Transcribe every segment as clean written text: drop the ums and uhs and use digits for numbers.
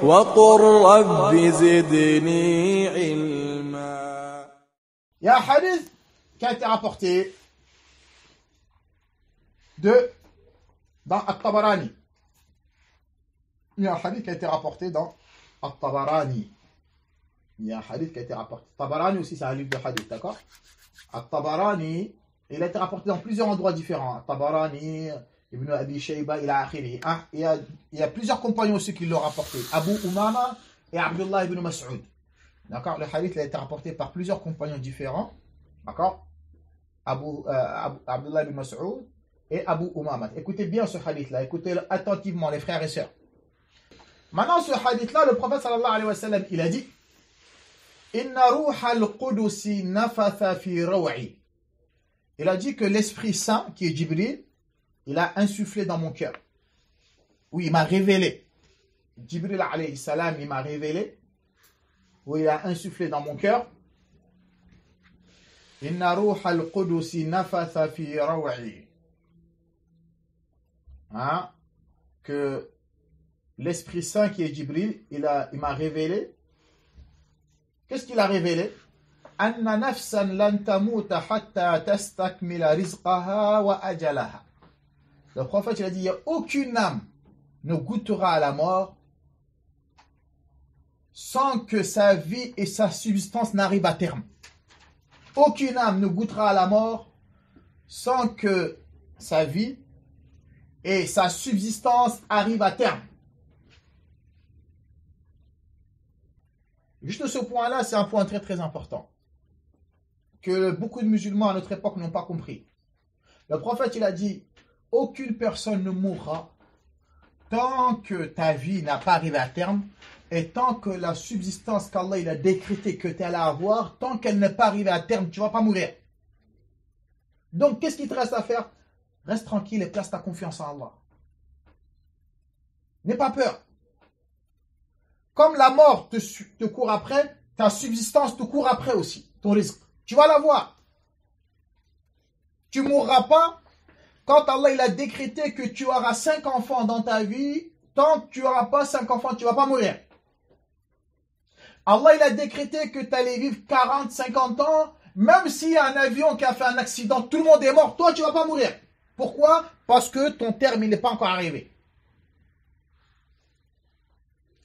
وقل رب زدني علما. Il y a un hadith qui a été rapporté dans At-Tabarani. Il y a un hadith qui a été rapporté dans At-Tabarani. Il y a un hadith qui a été rapporté. Tabarani aussi, c'est un livre de hadith, d'accord? At-Tabarani, il a été rapporté dans plusieurs endroits différents. At-Tabarani, Ibn Abi Shayba, il y a plusieurs compagnons aussi qui l'ont rapporté. Abu Umama et Abdullah ibn Mas'ud. D'accord? Le hadith a été rapporté par plusieurs compagnons différents. D'accord? Abdullah ibn Mas'ud et Abu Umama. Écoutez bien ce hadith-là. Écoutez-le attentivement, les frères et sœurs. Maintenant, ce hadith-là, le prophète sallallahu alayhi wa sallam, il a dit Inna ruha al-Qudusi nafatha fi raw'i. Il a dit que l'Esprit Saint, qui est Jibril, il a insufflé dans mon cœur. Oui, il m'a révélé. Jibril alayhi salam, il m'a révélé. Oui, il a insufflé dans mon cœur. Inna ruha al-Qudusi nafatha fi raw'i. Hein? Que l'Esprit Saint qui est Jibril, il m'a révélé. Qu'est-ce qu'il a révélé? Anna nafsan lan tamuta hatta tastakmila rizqaha wa ajalaha. Le prophète il a dit, il n'y a aucune âme ne goûtera à la mort sans que sa vie et sa subsistance n'arrivent à terme. Aucune âme ne goûtera à la mort sans que sa vie et sa subsistance arrivent à terme. Juste ce point-là, c'est un point très très important que beaucoup de musulmans à notre époque n'ont pas compris. Le prophète, il a dit, aucune personne ne mourra tant que ta vie n'a pas arrivé à terme et tant que la subsistance qu'Allah il a décrété que tu allais avoir, tant qu'elle n'est pas arrivée à terme, tu ne vas pas mourir. Donc, qu'est-ce qu'il te reste à faire? Reste tranquille et place ta confiance en Allah. N'aie pas peur. Comme la mort te court après, ta subsistance te court après aussi, ton risque. Tu vas l'avoir. Tu ne mourras pas quand Allah il a décrété que tu auras 5 enfants dans ta vie. Tant que tu n'auras pas 5 enfants, tu ne vas pas mourir. Allah il a décrété que tu allais vivre 40, 50 ans. Même s'il y a un avion qui a fait un accident, tout le monde est mort, toi tu ne vas pas mourir. Pourquoi? Parce que ton terme il n'est pas encore arrivé.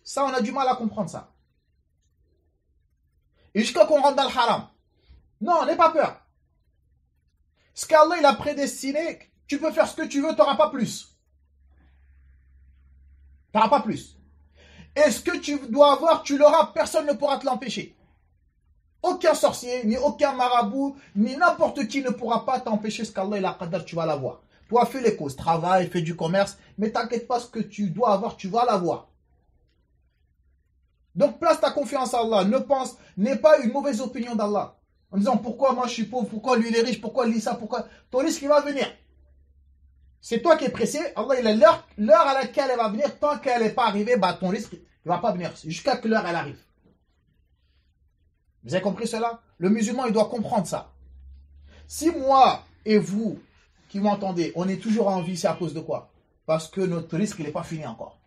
Ça, on a du mal à comprendre ça. Et jusqu'à qu'on rentre dans le haram. Non, n'aie pas peur. Ce qu'Allah il a prédestiné, tu peux faire ce que tu veux, tu n'auras pas plus. Tu n'auras pas plus. Et ce que tu dois avoir, tu l'auras, personne ne pourra te l'empêcher. Aucun sorcier, ni aucun marabout, ni n'importe qui ne pourra pas t'empêcher ce qu'Allah il a qadar, tu vas l'avoir. Toi, fais les causes, travaille, fais du commerce, mais t'inquiète pas, ce que tu dois avoir, tu vas l'avoir. Donc place ta confiance à Allah, n'aie pas une mauvaise opinion d'Allah. En disant pourquoi moi je suis pauvre, pourquoi lui il est riche, pourquoi lui ça, pourquoi. Ton risque il va venir. C'est toi qui es pressé, Allah il a l'heure à laquelle elle va venir, tant qu'elle n'est pas arrivée, bah ton risque il ne va pas venir, jusqu'à que l'heure elle arrive. Vous avez compris cela? Le musulman il doit comprendre ça. Si moi et vous qui m'entendez, on est toujours en vie, c'est à cause de quoi? Parce que notre risque il n'est pas fini encore.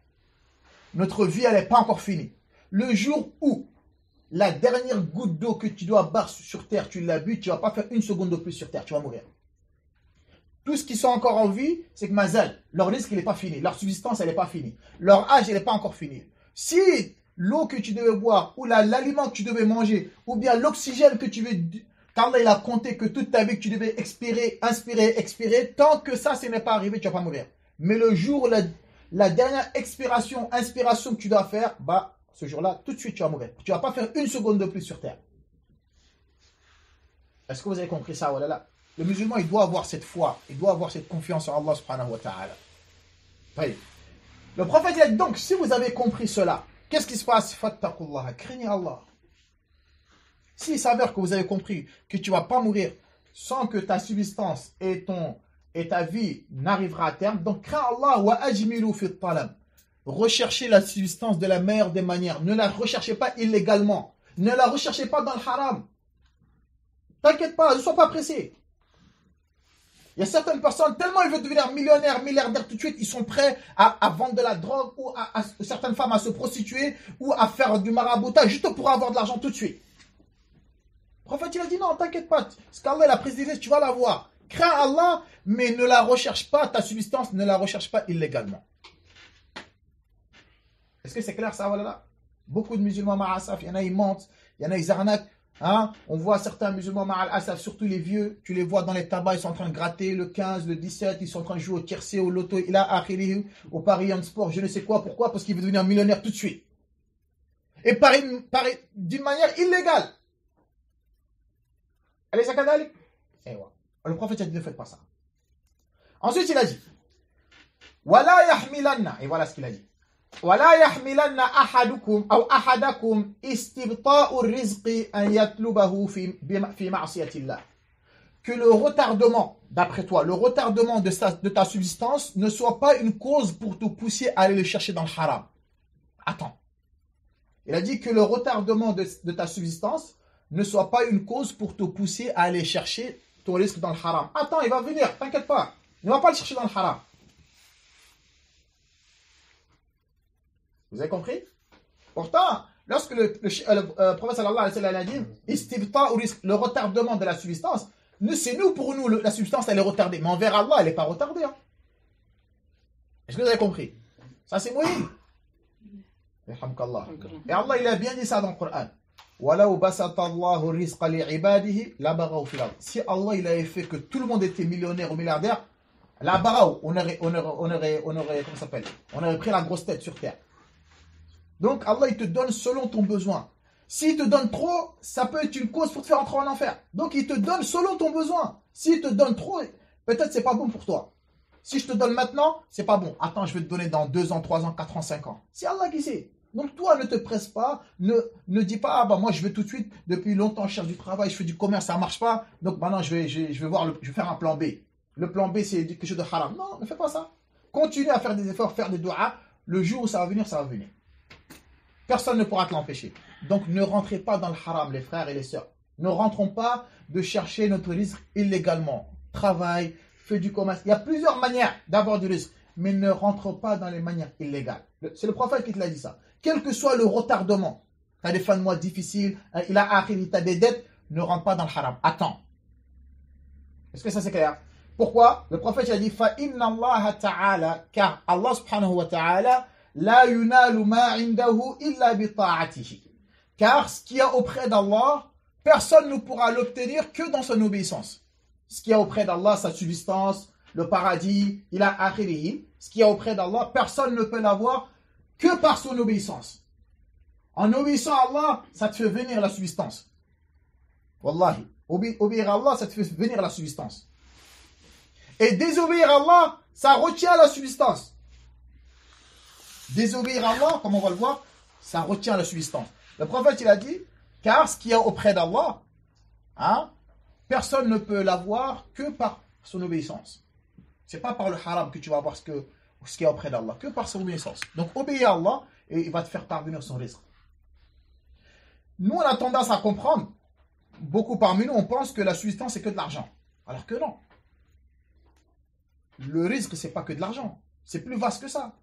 Notre vie elle n'est pas encore finie. Le jour où la dernière goutte d'eau que tu dois boire sur terre, tu l'as bu, tu ne vas pas faire une seconde de plus sur terre, tu vas mourir. Tous ceux qui sont encore en vie, c'est que mazal, leur risque n'est pas fini, leur subsistance elle n'est pas finie, leur âge elle n'est pas encore fini. Si l'eau que tu devais boire, ou l'aliment que tu devais manger, ou bien l'oxygène que tu veux, qu'Allah il a compté que toute ta vie que tu devais expirer, inspirer, expirer, tant que ça, ce n'est pas arrivé, tu ne vas pas mourir. Mais le jour où la dernière expiration, inspiration que tu dois faire, bah, ce jour-là, tout de suite, tu vas mourir. Tu ne vas pas faire une seconde de plus sur terre. Est-ce que vous avez compris ça? Voilà. Le musulman, il doit avoir cette foi. Il doit avoir cette confiance en Allah subhanahu wa ta'ala. Le prophète dit donc, si vous avez compris cela, qu'est-ce qui se passe? Fattaqullah, craignez Allah. S'il s'avère que vous avez compris que tu ne vas pas mourir sans que ta subsistance et ta vie n'arrivera à terme, donc crains Allah wa ajmilu fi talab. Recherchez la subsistance de la meilleure des manières. Ne la recherchez pas illégalement. Ne la recherchez pas dans le haram. T'inquiète pas, ne sois pas pressé. Il y a certaines personnes, tellement ils veulent devenir millionnaires, milliardaires tout de suite, ils sont prêts à vendre de la drogue ou à certaines femmes à se prostituer ou à faire du maraboutage juste pour avoir de l'argent tout de suite. Le prophète, il a dit non, t'inquiète pas, ce qu'Allah il a précisé, tu vas l'avoir. Crains Allah, mais ne la recherche pas, ta subsistance, ne la recherche pas illégalement. Est-ce que c'est clair ça, voilà? Beaucoup de musulmans, ma'asaf, il y en a, ils mentent, il y en a, ils arnaquent. Hein? On voit certains musulmans, ma'asaf, surtout les vieux, tu les vois dans les tabacs, ils sont en train de gratter le 15, le 17, ils sont en train de jouer au tiercé, au loto, au Paris en sport, je ne sais quoi, pourquoi? Parce qu'il veut devenir millionnaire tout de suite. Et d'une manière illégale. Allez, ça kadalik. Le prophète a dit ne faites pas ça. Ensuite, il a dit Wala yahmilanna, et voilà ce qu'il a dit. ولا يحملن أحدكم أو أحدكم استبطاء الرزق أن يطلبه في معصية الله. Que le retardement, d'après toi, le retardement de ta subsistance ne soit pas une cause pour te pousser à aller le chercher dans le haram. Attends. Il a dit que le retardement de ta subsistance ne soit pas une cause pour te pousser à aller chercher ton risque dans le haram. Attends, il va venir, t'inquiète pas. Ne va pas le chercher dans le haram. Vous avez compris? Pourtant, lorsque le prophète sallallahu alayhi wa sallam a dit istibta ou risque, le retardement de la subsistance, c'est nous, pour nous, la substance elle est retardée. Mais envers Allah, elle n'est pas retardée. Hein. Est-ce que vous avez compris? Ça c'est moyen. Et Allah il a bien dit ça dans le Coran. Si Allah il avait fait que tout le monde était millionnaire ou milliardaire, là-bas on aurait comment ça s'appelle? On aurait pris la grosse tête sur terre. Donc Allah il te donne selon ton besoin. S'il te donne trop, ça peut être une cause pour te faire entrer en enfer. Donc il te donne selon ton besoin. S'il te donne trop, peut-être c'est pas bon pour toi. Si je te donne maintenant, c'est pas bon. Attends, je vais te donner dans 2 ans, 3 ans, 4 ans, 5 ans. C'est Allah qui sait. Donc toi ne te presse pas, ne dis pas, ah bah moi je veux tout de suite, depuis longtemps je cherche du travail, je fais du commerce, ça marche pas. Donc maintenant je vais faire un plan B. Le plan B c'est quelque chose de haram. Non, ne fais pas ça. Continue à faire des efforts, faire des doigts. Le jour où ça va venir, ça va venir. Personne ne pourra te l'empêcher. Donc ne rentrez pas dans le haram, les frères et les sœurs. Ne rentrons pas de chercher notre risque illégalement. Travail, fais du commerce. Il y a plusieurs manières d'avoir du risque, mais ne rentre pas dans les manières illégales. C'est le prophète qui te l'a dit ça. Quel que soit le retardement, tu as des fins de mois difficiles, tu as des dettes, ne rentre pas dans le haram. Attends. Est-ce que ça c'est clair? Pourquoi? Le prophète a dit فَإِنَّ اللَّهَ تَعَالَى, car Allah subhanahu wa ta'ala لا ينال ما عنده إلا بطاعته. Car ce qu'il y a auprès d'Allah, personne ne pourra l'obtenir que dans son obéissance. Ce qu'il y a auprès d'Allah, sa subsistance, le paradis, il a akhirihim. Ce qu'il y a auprès d'Allah, personne ne peut l'avoir que par son obéissance. En obéissant à Allah, ça te fait venir la subsistance. Wallahi. Obéir à Allah, ça te fait venir la subsistance. Et désobéir à Allah, ça retient la subsistance. Désobéir à Allah, comme on va le voir, ça retient la subsistance. Le prophète, il a dit, car ce qu'il y a auprès d'Allah, hein, personne ne peut l'avoir que par son obéissance. C'est pas par le haram que tu vas avoir ce qu'il y a auprès d'Allah, que par son obéissance. Donc, obéis à Allah et il va te faire parvenir son risque. Nous, on a tendance à comprendre, beaucoup parmi nous, on pense que la subsistance, c'est que de l'argent. Alors que non. Le risque, c'est pas que de l'argent. C'est plus vaste que ça.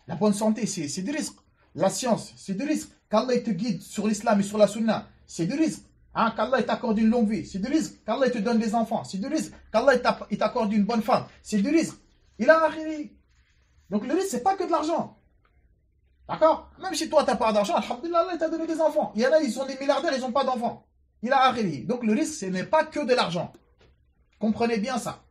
La bonne santé, c'est du risque. La science, c'est du risque. Qu'Allah te guide sur l'islam et sur la sunna, c'est du risque. Hein? Qu'Allah t'accorde une longue vie, c'est du risque. Qu'Allah te donne des enfants, c'est du risque. Qu'Allah t'accorde une bonne femme, c'est du risque. Il a arrivé. Donc le risque, c'est pas que de l'argent. D'accord? Même si toi, tu n'as pas d'argent, alhamdulillah, Allah t'a donné des enfants. Il y en a, ils sont des milliardaires, ils n'ont pas d'enfants. Il a arrivé. Donc le risque, ce n'est pas que de l'argent. Comprenez bien ça.